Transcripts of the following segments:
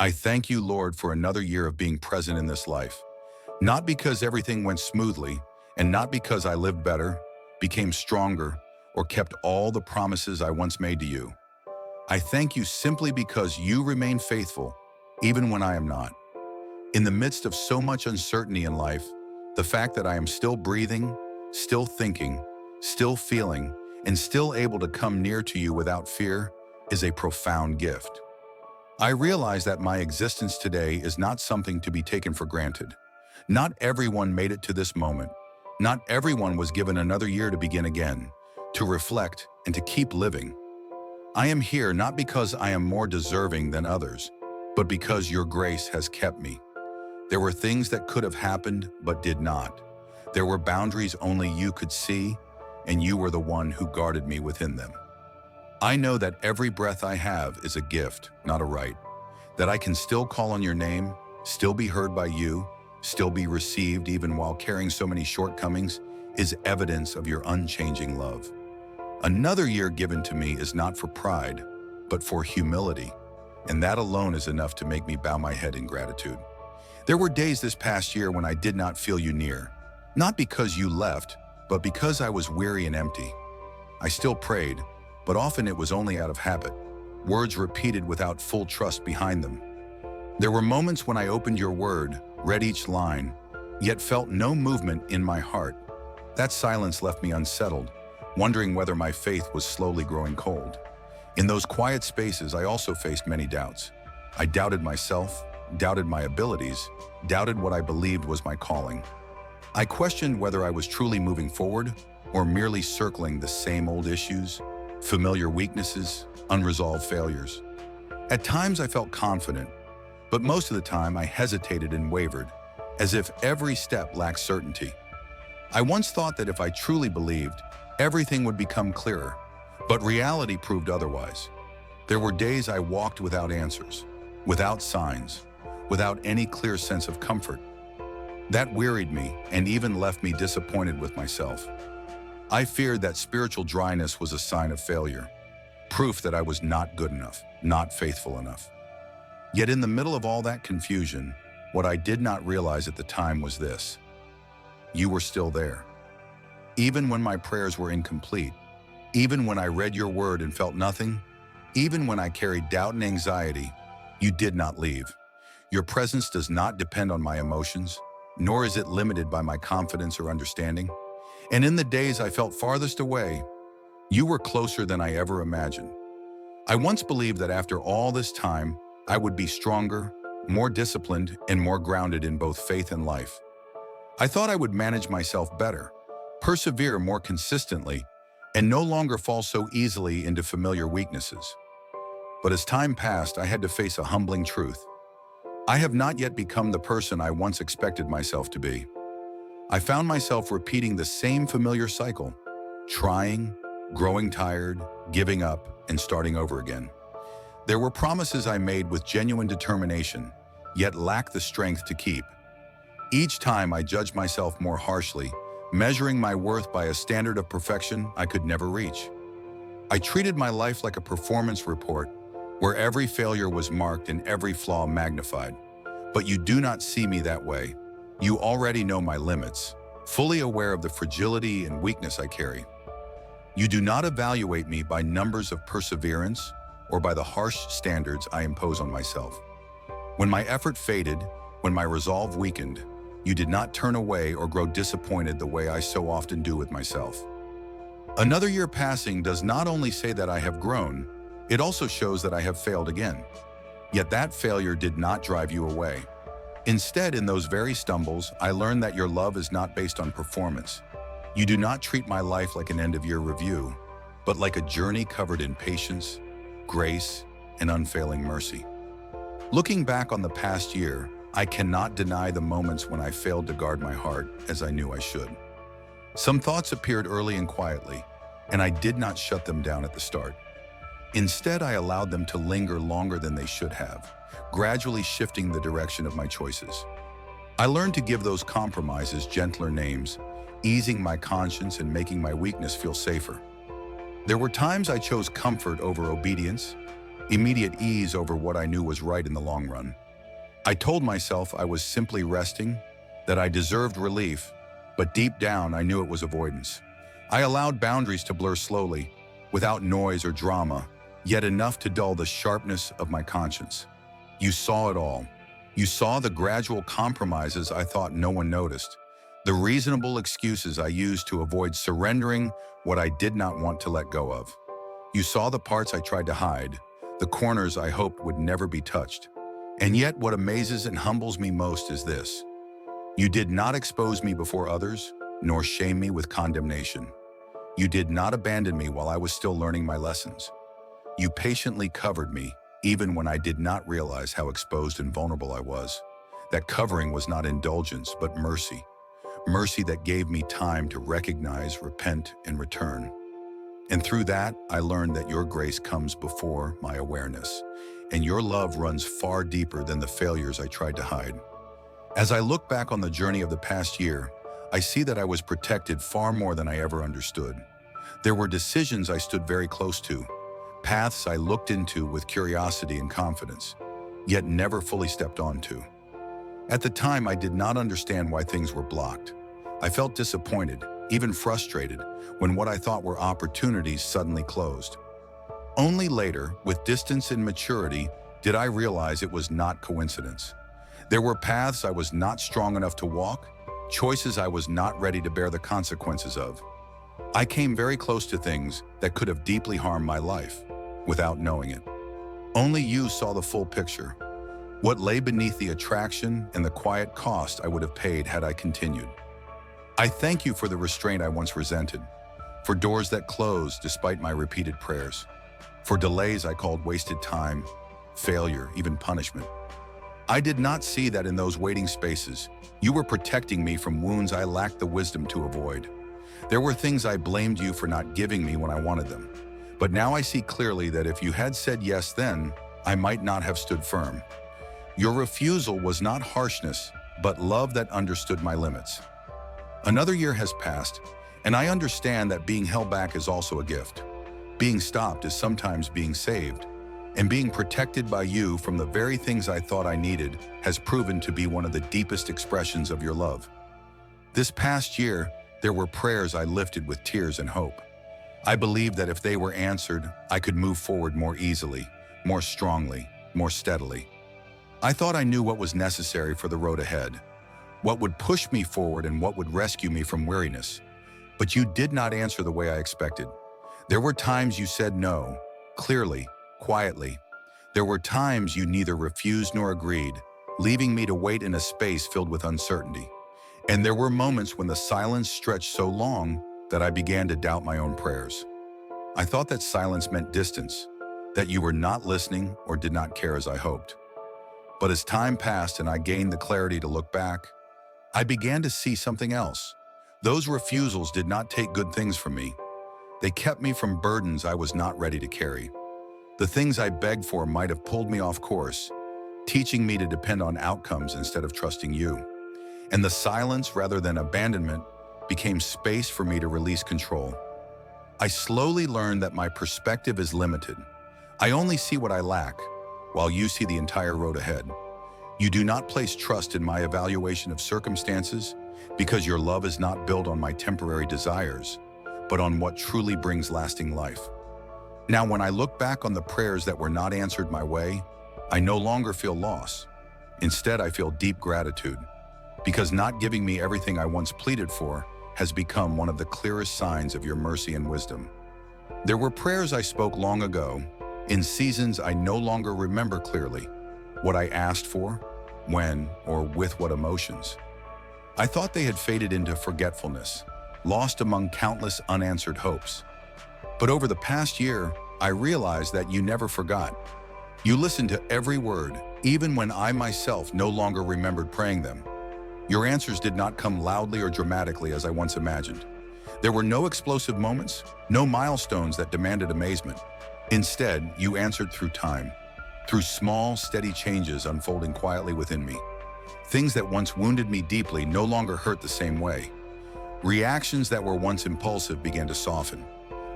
I thank you, Lord, for another year of being present in this life. Not because everything went smoothly, and not because I lived better, became stronger, or kept all the promises I once made to you. I thank you simply because you remain faithful, even when I am not. In the midst of so much uncertainty in life, the fact that I am still breathing, still thinking, still feeling, and still able to come near to you without fear is a profound gift. I realize that my existence today is not something to be taken for granted. Not everyone made it to this moment. Not everyone was given another year to begin again, to reflect, and to keep living. I am here not because I am more deserving than others, but because your grace has kept me. There were things that could have happened but did not. There were boundaries only you could see, and you were the one who guarded me within them. I know that every breath I have is a gift, not a right. That I can still call on your name, still be heard by you, still be received even while carrying so many shortcomings is evidence of your unchanging love. Another year given to me is not for pride, but for humility, and that alone is enough to make me bow my head in gratitude. There were days this past year when I did not feel you near, not because you left, but because I was weary and empty. I still prayed, but often it was only out of habit, words repeated without full trust behind them. There were moments when I opened your word, read each line, yet felt no movement in my heart. That silence left me unsettled, wondering whether my faith was slowly growing cold. In those quiet spaces, I also faced many doubts. I doubted myself, doubted my abilities, doubted what I believed was my calling. I questioned whether I was truly moving forward or merely circling the same old issues, familiar weaknesses, unresolved failures. At times I felt confident, but most of the time I hesitated and wavered, as if every step lacked certainty. I once thought that if I truly believed, everything would become clearer, but reality proved otherwise. There were days I walked without answers, without signs, without any clear sense of comfort. That wearied me and even left me disappointed with myself. I feared that spiritual dryness was a sign of failure, proof that I was not good enough, not faithful enough. Yet in the middle of all that confusion, what I did not realize at the time was this: you were still there. Even when my prayers were incomplete, even when I read your word and felt nothing, even when I carried doubt and anxiety, you did not leave. Your presence does not depend on my emotions, nor is it limited by my confidence or understanding. And in the days I felt farthest away, you were closer than I ever imagined. I once believed that after all this time, I would be stronger, more disciplined, and more grounded in both faith and life. I thought I would manage myself better, persevere more consistently, and no longer fall so easily into familiar weaknesses. But as time passed, I had to face a humbling truth. I have not yet become the person I once expected myself to be. I found myself repeating the same familiar cycle, trying, growing tired, giving up, and starting over again. There were promises I made with genuine determination, yet lacked the strength to keep. Each time I judged myself more harshly, measuring my worth by a standard of perfection I could never reach. I treated my life like a performance report, where every failure was marked and every flaw magnified. But you do not see me that way. You already know my limits, fully aware of the fragility and weakness I carry. You do not evaluate me by numbers of perseverance or by the harsh standards I impose on myself. When my effort faded, when my resolve weakened, you did not turn away or grow disappointed the way I so often do with myself. Another year passing does not only say that I have grown, it also shows that I have failed again. Yet that failure did not drive you away. Instead, in those very stumbles, I learned that your love is not based on performance. You do not treat my life like an end-of-year review, but like a journey covered in patience, grace, and unfailing mercy. Looking back on the past year, I cannot deny the moments when I failed to guard my heart as I knew I should. Some thoughts appeared early and quietly, and I did not shut them down at the start. Instead, I allowed them to linger longer than they should have, gradually shifting the direction of my choices. I learned to give those compromises gentler names, easing my conscience and making my weakness feel safer. There were times I chose comfort over obedience, immediate ease over what I knew was right in the long run. I told myself I was simply resting, that I deserved relief, but deep down I knew it was avoidance. I allowed boundaries to blur slowly, without noise or drama, yet enough to dull the sharpness of my conscience. You saw it all. You saw the gradual compromises I thought no one noticed, the reasonable excuses I used to avoid surrendering what I did not want to let go of. You saw the parts I tried to hide, the corners I hoped would never be touched. And yet what amazes and humbles me most is this. You did not expose me before others, nor shame me with condemnation. You did not abandon me while I was still learning my lessons. You patiently covered me, even when I did not realize how exposed and vulnerable I was. That covering was not indulgence, but mercy. Mercy that gave me time to recognize, repent, and return. And through that, I learned that your grace comes before my awareness, and your love runs far deeper than the failures I tried to hide. As I look back on the journey of the past year, I see that I was protected far more than I ever understood. There were decisions I stood very close to, paths I looked into with curiosity and confidence, yet never fully stepped onto. At the time, I did not understand why things were blocked. I felt disappointed, even frustrated, when what I thought were opportunities suddenly closed. Only later, with distance and maturity, did I realize it was not coincidence. There were paths I was not strong enough to walk, choices I was not ready to bear the consequences of. I came very close to things that could have deeply harmed my life, without knowing it. Only you saw the full picture, what lay beneath the attraction and the quiet cost I would have paid had I continued. I thank you for the restraint I once resented, for doors that closed despite my repeated prayers, for delays I called wasted time, failure, even punishment. I did not see that in those waiting spaces, you were protecting me from wounds I lacked the wisdom to avoid. There were things I blamed you for not giving me when I wanted them. But now I see clearly that if you had said yes then, I might not have stood firm. Your refusal was not harshness, but love that understood my limits. Another year has passed, and I understand that being held back is also a gift. Being stopped is sometimes being saved, and being protected by you from the very things I thought I needed has proven to be one of the deepest expressions of your love. This past year, there were prayers I lifted with tears and hope. I believed that if they were answered, I could move forward more easily, more strongly, more steadily. I thought I knew what was necessary for the road ahead, what would push me forward and what would rescue me from weariness. But you did not answer the way I expected. There were times you said no, clearly, quietly. There were times you neither refused nor agreed, leaving me to wait in a space filled with uncertainty. And there were moments when the silence stretched so long that I began to doubt my own prayers. I thought that silence meant distance, that you were not listening or did not care as I hoped. But as time passed and I gained the clarity to look back, I began to see something else. Those refusals did not take good things from me. They kept me from burdens I was not ready to carry. The things I begged for might have pulled me off course, teaching me to depend on outcomes instead of trusting you. And the silence, rather than abandonment, became space for me to release control. I slowly learned that my perspective is limited. I only see what I lack, while you see the entire road ahead. You do not place trust in my evaluation of circumstances because your love is not built on my temporary desires, but on what truly brings lasting life. Now, when I look back on the prayers that were not answered my way, I no longer feel loss. Instead, I feel deep gratitude, because not giving me everything I once pleaded for has become one of the clearest signs of your mercy and wisdom. There were prayers I spoke long ago, in seasons I no longer remember clearly, what I asked for, when, or with what emotions. I thought they had faded into forgetfulness, lost among countless unanswered hopes. But over the past year, I realized that you never forgot. You listened to every word, even when I myself no longer remembered praying them. Your answers did not come loudly or dramatically as I once imagined. There were no explosive moments, no milestones that demanded amazement. Instead, you answered through time, through small, steady changes unfolding quietly within me. Things that once wounded me deeply no longer hurt the same way. Reactions that were once impulsive began to soften.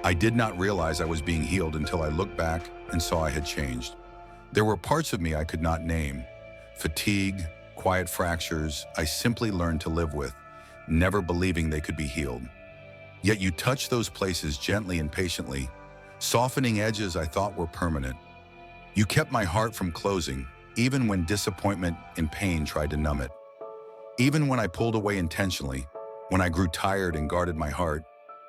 I did not realize I was being healed until I looked back and saw I had changed. There were parts of me I could not name. Fatigue, quiet fractures I simply learned to live with, never believing they could be healed. Yet you touched those places gently and patiently, softening edges I thought were permanent. You kept my heart from closing, even when disappointment and pain tried to numb it. Even when I pulled away intentionally, when I grew tired and guarded my heart,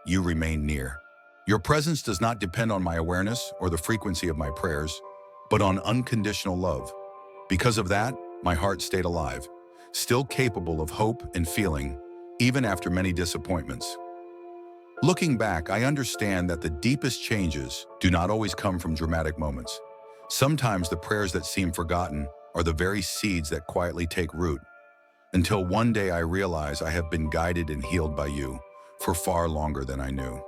you remained near. Your presence does not depend on my awareness or the frequency of my prayers, but on unconditional love. Because of that, my heart stayed alive, still capable of hope and feeling, even after many disappointments. Looking back, I understand that the deepest changes do not always come from dramatic moments. Sometimes the prayers that seem forgotten are the very seeds that quietly take root, until one day I realize I have been guided and healed by you for far longer than I knew.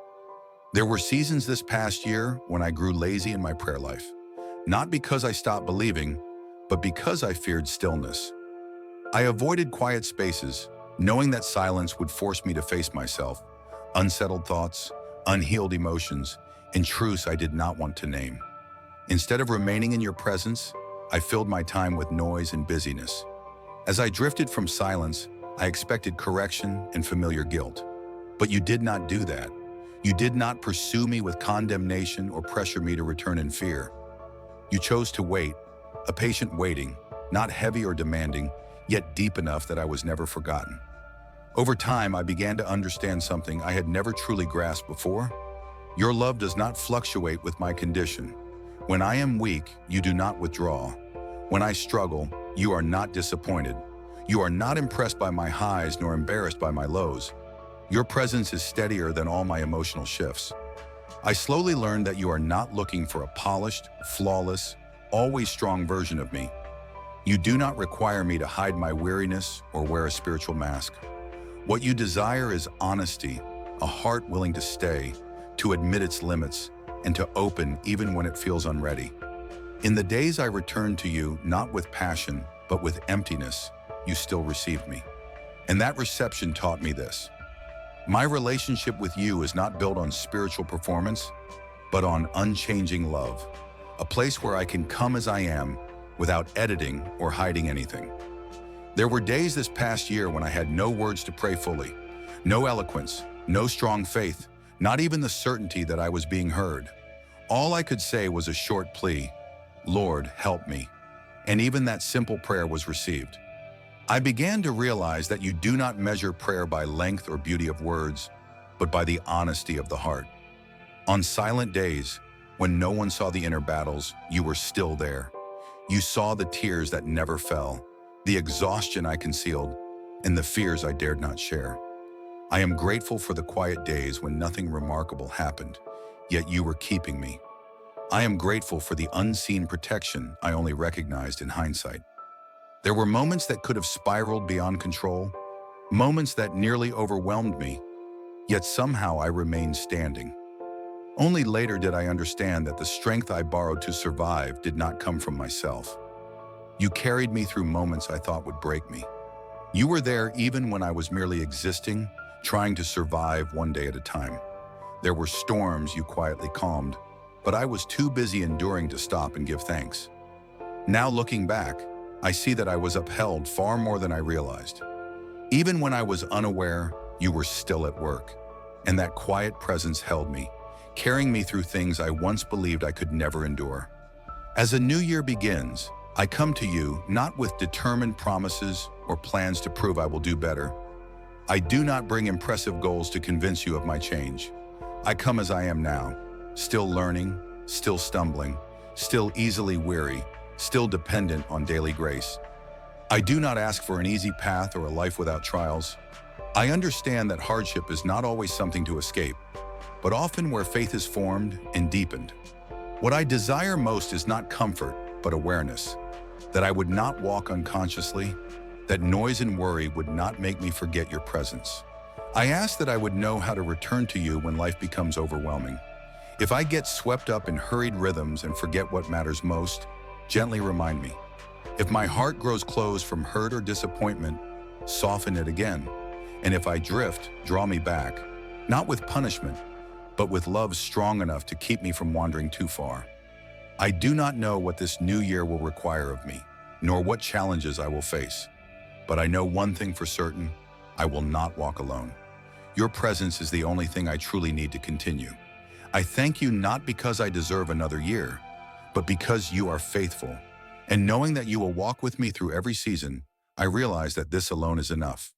There were seasons this past year when I grew lazy in my prayer life, not because I stopped believing, but because I feared stillness. I avoided quiet spaces, knowing that silence would force me to face myself, unsettled thoughts, unhealed emotions, and truths I did not want to name. Instead of remaining in your presence, I filled my time with noise and busyness. As I drifted from silence, I expected correction and familiar guilt. But you did not do that. You did not pursue me with condemnation or pressure me to return in fear. You chose to wait, a patient waiting, not heavy or demanding, yet deep enough that I was never forgotten. Over time, I began to understand something I had never truly grasped before. Your love does not fluctuate with my condition. When I am weak, you do not withdraw. When I struggle, you are not disappointed. You are not impressed by my highs nor embarrassed by my lows. Your presence is steadier than all my emotional shifts. I slowly learned that you are not looking for a polished, flawless, always strong version of me. You do not require me to hide my weariness or wear a spiritual mask. What you desire is honesty, a heart willing to stay, to admit its limits, and to open even when it feels unready. In the days I returned to you, not with passion, but with emptiness, you still received me. And that reception taught me this. My relationship with you is not built on spiritual performance, but on unchanging love, a place where I can come as I am without editing or hiding anything. There were days this past year when I had no words to pray fully, no eloquence, no strong faith, not even the certainty that I was being heard. All I could say was a short plea, Lord, help me. And even that simple prayer was received. I began to realize that you do not measure prayer by length or beauty of words, but by the honesty of the heart. On silent days, when no one saw the inner battles, you were still there. You saw the tears that never fell, the exhaustion I concealed, and the fears I dared not share. I am grateful for the quiet days when nothing remarkable happened, yet you were keeping me. I am grateful for the unseen protection I only recognized in hindsight. There were moments that could have spiraled beyond control, moments that nearly overwhelmed me, yet somehow I remained standing. Only later did I understand that the strength I borrowed to survive did not come from myself. You carried me through moments I thought would break me. You were there even when I was merely existing, trying to survive one day at a time. There were storms you quietly calmed, but I was too busy enduring to stop and give thanks. Now looking back, I see that I was upheld far more than I realized. Even when I was unaware, you were still at work, and that quiet presence held me, carrying me through things I once believed I could never endure. As a new year begins, I come to you not with determined promises or plans to prove I will do better. I do not bring impressive goals to convince you of my change. I come as I am now, still learning, still stumbling, still easily weary, still dependent on daily grace. I do not ask for an easy path or a life without trials. I understand that hardship is not always something to escape, but often where faith is formed and deepened. What I desire most is not comfort, but awareness, that I would not walk unconsciously, that noise and worry would not make me forget your presence. I ask that I would know how to return to you when life becomes overwhelming. If I get swept up in hurried rhythms and forget what matters most, gently remind me. If my heart grows closed from hurt or disappointment, soften it again. And if I drift, draw me back, not with punishment, but with love strong enough to keep me from wandering too far. I do not know what this new year will require of me, nor what challenges I will face. But I know one thing for certain: I will not walk alone. Your presence is the only thing I truly need to continue. I thank you not because I deserve another year, but because you are faithful. And knowing that you will walk with me through every season, I realize that this alone is enough.